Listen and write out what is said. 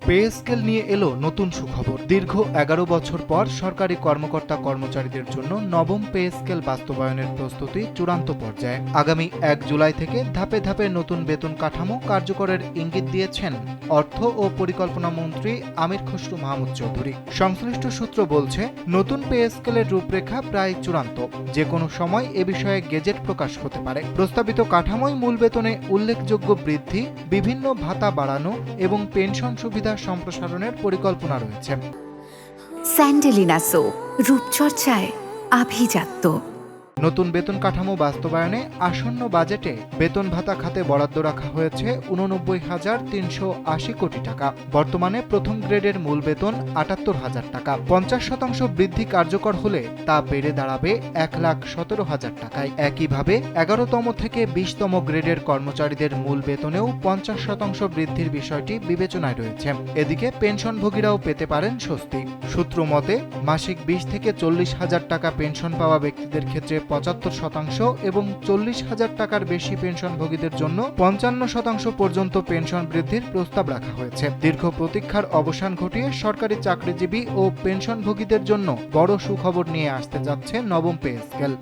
Pay scale নিয়ে এলো নতুন সুখবর। দীর্ঘ ১১ বছর পর সরকারি কর্মকর্তা কর্মচারীদের জন্য নবম পে স্কেল বাস্তবায়নের প্রস্তুতি চূড়ান্ত পর্যায়ে। আগামী ১ জুলাই থেকে ধাপে ধাপে নতুন বেতন কাঠামো কার্যকরের ইঙ্গিত দিয়েছেন অর্থ ও পরিকল্পনা মন্ত্রী আমির খসরু মাহমুদ চৌধুরী। সংশ্লিষ্ট সূত্র বলছে, নতুন পে স্কেলের রূপরেখা প্রায় চূড়ান্ত। যে কোনো সময় এ বিষয়ে গেজেট প্রকাশ হতে পারে। প্রস্তাবিত কাঠামোয় মূল বেতনে উল্লেখযোগ্য বৃদ্ধি, বিভিন্ন ভাতা বাড়ানো এবং পেনশন সুবিধা সম্প্রসারণের পরিকল্পনা রয়েছে। স্যান্ডেলিনা সো, রূপচর্চায় আভিজাত্য। নতুন বেতন কাঠামো বাস্তবায়নে আসন্ন বাজেটে বেতন ভাতা খাতে বরাদ্দ রাখা হয়েছে ৮৯,৩৮০ কোটি টাকা। বর্তমানে প্রথম গ্রেডের মূল বেতন ৭৮,০০০ টাকা। ৫০% বৃদ্ধি কার্যকর হলে তা বেড়ে দাঁড়াবে ১,১৭,০০০ টাকায়। একইভাবে ১১তম থেকে ২০তম গ্রেডের কর্মচারীদের মূল বেতনেও ৫০% বৃদ্ধির বিষয়টি বিবেচনায় রয়েছে। এদিকে পেনশনভোগীরাও পেতে পারেন স্বস্তি। সূত্র মতে, মাসিক ২০ থেকে ৪০,০০০ টাকা পেনশন পাওয়া ব্যক্তিদের ক্ষেত্রে ৭৫% এবং ৪০,০০০ টাকার বেশি পেনশনভোগীদের জন্য ৫৫% পর্যন্ত পেনশন বৃদ্ধির প্রস্তাব রাখা হয়েছে। দীর্ঘ প্রতীক্ষার অবসান ঘটিয়ে সরকারি চাকরিজীবী ও পেনশনভোগীদের জন্য বড় সুখবর নিয়ে আসতে যাচ্ছে নবম পে স্কেল।